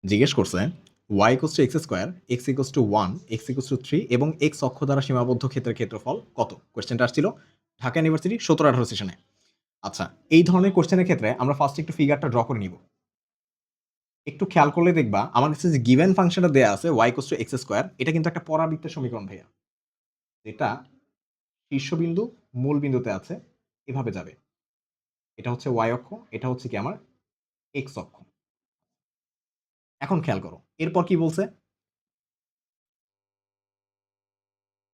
জিজ্ঞেস করছে y equals to x square, x equals to 1, x equals to 3 এবং x অক্ষ দ্বারা সীমাবদ্ধ ক্ষেত্রের ক্ষেত্রফল কত? কোয়েশ্চেনটা আসছিল ঢাকা ইউনিভার্সিটি 17-18 সেশনে। আচ্ছা, এই ধরনের কোয়েশ্চেনের ক্ষেত্রে আমরা ফার্স্ট একটু ফিগারটা ড্র করে নিব। একটু খেয়াল করলে দেখবা আমার কাছে যে গিভেন ফাংশনটা দেয়া আছে y equals to x square, এটা কিন্তু একটা পরাবৃত্তের সমীকরণ ভাইয়া। এটা শীর্ষবিন্দু মূল বিন্দুতে আছে, এভাবে যাবে। এটা হচ্ছে y অক্ষ, এটা হচ্ছে কি আমার x অক্ষ। এখন খেয়াল করো। এরপর কি বলছে?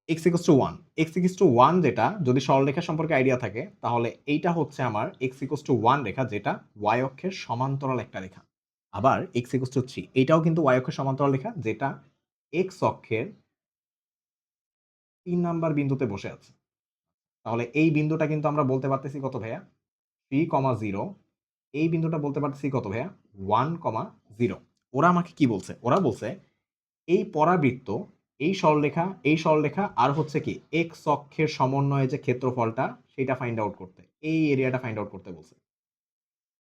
x equals to 1, x equals to 1 যেটা যদি সরলরেখা সম্পর্কে আইডিয়া থাকে তাহলে এইটা হচ্ছে আমার x equals to 1 রেখা যেটা y অক্ষের সমান্তরাল একটা রেখা। আবার x equals to 3 এইটাও কিন্তু y অক্ষের সমান্তরাল রেখা যেটা x অক্ষের 3 নাম্বার বিন্দুতে বসে আছে। তাহলে এই বিন্দুটা কিন্তু আমরা বলতে পারতেছি কত ভাইয়া? 3, 0। এই বিন্দুটা বলতে পারতেছি কত ভাইয়া? 1, 0। ওরা আমাকে কি বলছে? ওরা বলছে এই পরাবৃত্ত, এই সরলরেখা আর হচ্ছে কি এক্স অক্ষের সমন্বয়ে যে ক্ষেত্রফলটা সেটা ফাইন্ড আউট করতে। এই এরিয়াটা ফাইন্ড আউট করতে বলছে।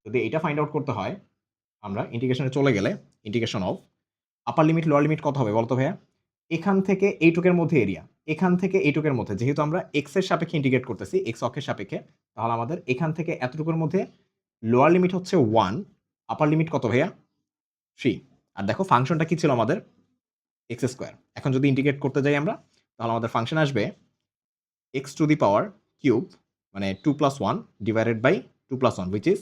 যদি এইটা ফাইন্ড আউট করতে হয়, আমরা ইন্টিগ্রেশনে চলে গেলে integration of upper limit lower limit কত হবে বলতো ভাইয়া? এখান থেকে এইটুকের মধ্যে এরিয়া, এখান থেকে এইটুকের মধ্যে যেহেতু আমরা এক্স এর সাপেক্ষে ইন্টিগ্রেট করতেছি, এক্স অক্ষের সাপেক্ষে, তাহলে আমাদের এখান থেকে এতটুকুর মধ্যে লোয়ার লিমিট হচ্ছে 1, আপার লিমিট কত ভাইয়া? 3। আর দেখো ফাংশনটা কি ছিল আমাদের? X square. এখন যদি ইন্টিগ্রেট করতে যাই আমরা, তাহলে আমাদের ফাংশন আসবে x to the power cube মানে 2 plus 1 divided by 2 plus 1 which is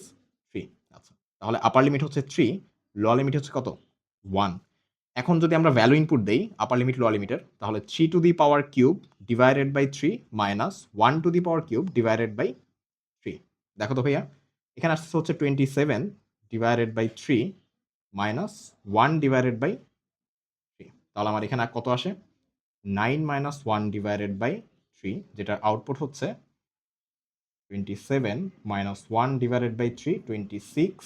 3। আচ্ছা, তাহলে আপার লিমিট হচ্ছে 3, লোয়ার লিমিট হচ্ছে কত? 1। এখন যদি আমরা ভ্যালু ইনপুট দেই আপার লিমিট লোয়ার লিমিটের, তাহলে 3 to the power cube divided by 3 minus 1 to the power cube divided by 3। দেখো তো ভাইয়া, এখানে আসছে হচ্ছে 27 divided by 3 minus 1 divided by 3। তাহলে আমার এখানে কত আসে? 9 মাইনাস 1 ডিভাইডেড বাই 3, যেটার আউটপুট হচ্ছে 27 minus 1 divided by 3, 26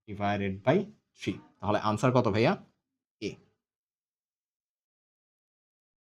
divided by 3। তাহলে আনসার কত ভাইয়া?